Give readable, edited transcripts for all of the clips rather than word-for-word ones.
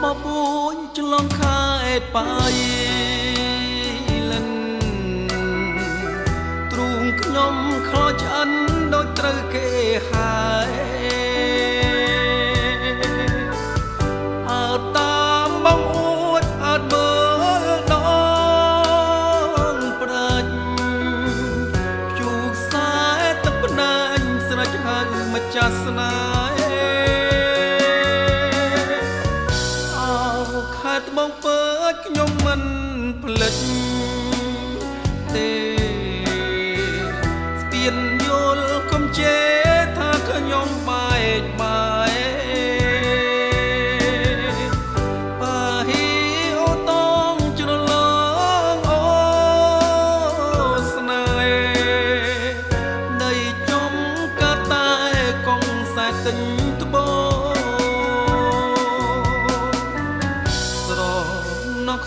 បបួនឆ្លងខែបាយលិនទ្រូងខ្ញុំខ្លោចឆ្អិនដូចត្រូវគេហើយអើតាមបងអួតអត់មើលដងប្រាច់ជូខ្សែទឹកផ្នែកស្រេចហើយម្ចាស់ស្នេហ៍ខែត្បូងពើខ្ញុំមិនផ្លិចទេស្ពានយល់កុំជេរថាខ្ញុំបែកបាយបាហ៊ីអូតងជ្រលងអូស្នេហ៍នៃចំកាតែកងសែទិញត្បូង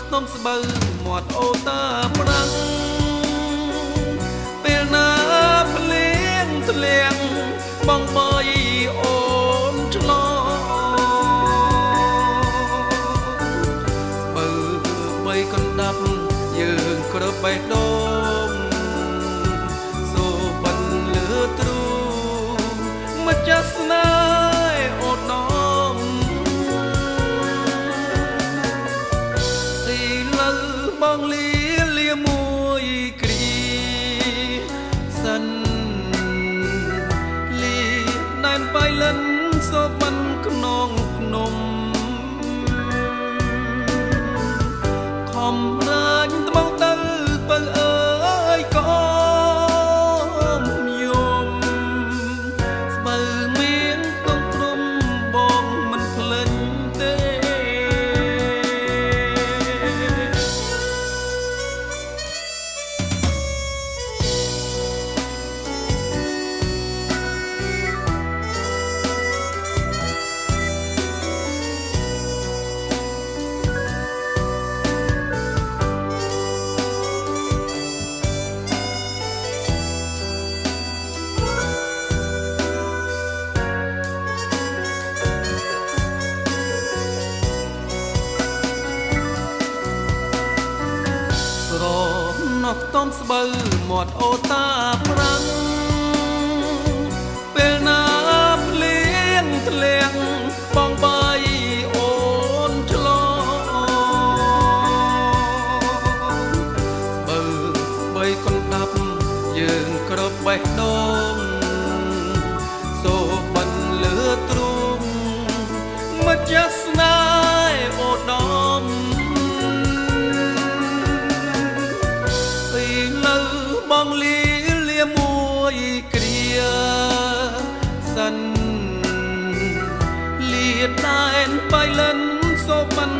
ខ្ទមស្បូវមាត់អូតាប្រាំងពេលណាភ្លៀងធ្លាក់បងបាយអូនឆ្លងស្បូវបីកណ្ដាប់យើងគ្របបេះដូងសូបិនលើទ្រូងម្ចាស់ស្នេហ៍អូនណមបងលាមួយគ្រីសិនលាណែនបៃលិនសូបានក្នុងភ្នំខំរាញត្បូងទៅបើអើយកូនយំស្បើមានកងព្រំបងមិនភ្លេចទេខ្ទមស្បូវមាត់អូតាប្រាំងពេលណាភ្លៀងធ្លាក់បងបាយអូនឆ្លងស្បូវបីកណ្ដាប់យើងគ្របបេះដូងសូបិនលើទ្រូងម្ចាស់ស្នេហ៍អូនដំបងលាមួយគ្រាសិនលាតែនបៃលិនសូបាន